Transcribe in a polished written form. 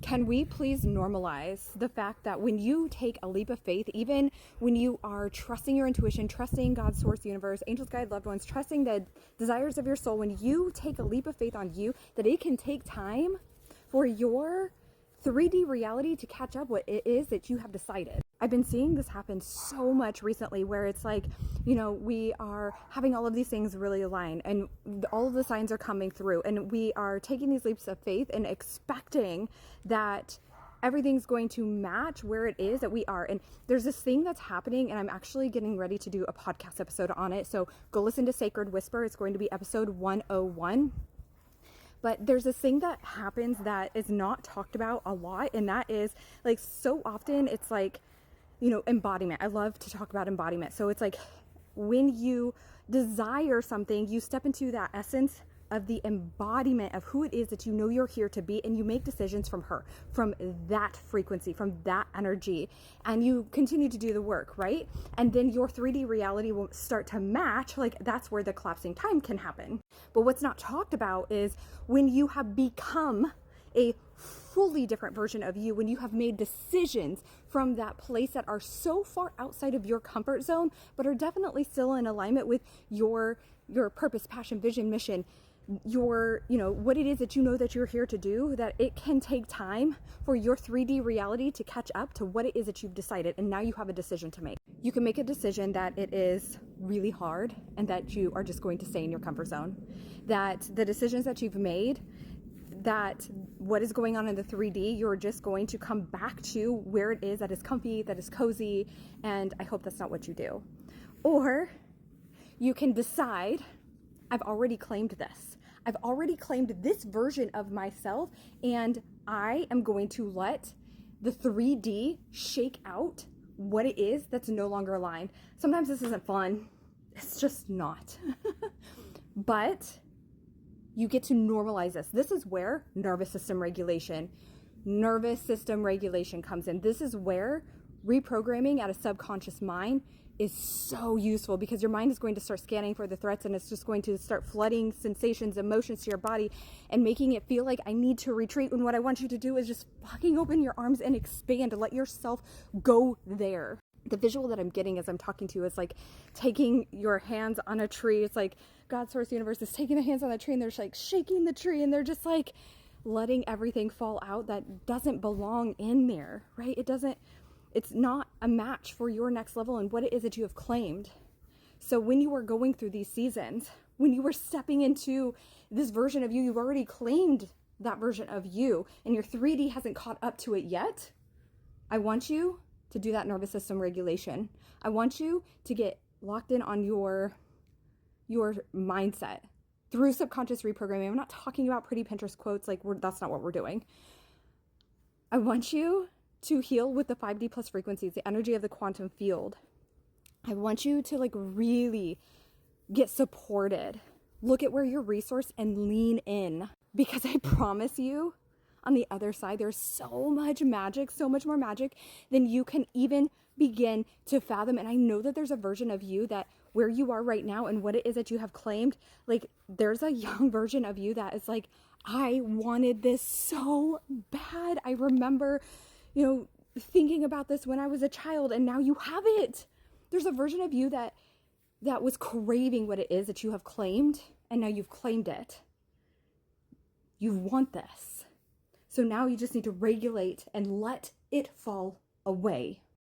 Can we please normalize the fact that when you take a leap of faith, even when you are trusting your intuition, trusting God's source, universe, angels, guide, loved ones, trusting the desires of your soul, when you take a leap of faith on you, that it can take time for your 3D reality to catch up what it is that you have decided. I've been seeing this happen so much recently where it's like, we are having all of these things really align and all of the signs are coming through and we are taking these leaps of faith and expecting that everything's going to match where it is that we are. And there's this thing that's happening and I'm actually getting ready to do a podcast episode on it. So go listen to Sacred Whisper. It's going to be episode 101. But there's this thing that happens that is not talked about a lot. And that is like so often it's like, embodiment. I love to talk about embodiment. So it's like when you desire something, you step into that essence of the embodiment of who it is that you're here to be, and you make decisions from that frequency, from that energy, and you continue to do the work, right? And then your 3D reality will start to match. Like that's where the collapsing time can happen. But what's not talked about is when you have become a fully different version of you, when you have made decisions from that place that are so far outside of your comfort zone, but are definitely still in alignment with your purpose, passion, vision, mission, what it is that that you're here to do, that it can take time for your 3D reality to catch up to what it is that you've decided. And now you have a decision to make. You can make a decision that it is really hard and that you are just going to stay in your comfort zone, that the decisions that you've made, that what is going on in the 3D, you're just going to come back to where it is that is comfy, that is cozy, and I hope that's not what you do. Or you can decide, I've already claimed this. I've already claimed this version of myself, and I am going to let the 3D shake out what it is that's no longer aligned. Sometimes this isn't fun. It's just not. But you get to normalize this. This is where nervous system regulation comes in. This is where reprogramming at a subconscious mind is so useful, because your mind is going to start scanning for the threats, and it's just going to start flooding sensations, emotions to your body and making it feel like I need to retreat, when what I want you to do is just fucking open your arms and expand to let yourself go there. The visual that I'm getting as I'm talking to you is like taking your hands on a tree. It's like God, source, universe is taking their hands on the tree and they're just like shaking the tree, and they're just like letting everything fall out that doesn't belong in there, right? It's not a match for your next level and what it is that you have claimed. So when you are going through these seasons, when you were stepping into this version of you, you've already claimed that version of you and your 3D hasn't caught up to it yet. I want you to do that nervous system regulation. I want you to get locked in on your mindset through subconscious reprogramming. I'm not talking about pretty Pinterest quotes. That's not what we're doing. I want you to heal with the 5D plus frequencies, the energy of the quantum field. I want you to really get supported. Look at where you're resourced and lean in, because I promise you, on the other side, there's so much magic, so much more magic than you can even begin to fathom. And I know that there's a version of you that where you are right now and what it is that you have claimed, there's a young version of you that is like, I wanted this so bad. I remember, thinking about this when I was a child, and now you have it. There's a version of you that was craving what it is that you have claimed, and now you've claimed it. You want this. So now you just need to regulate and let it fall away.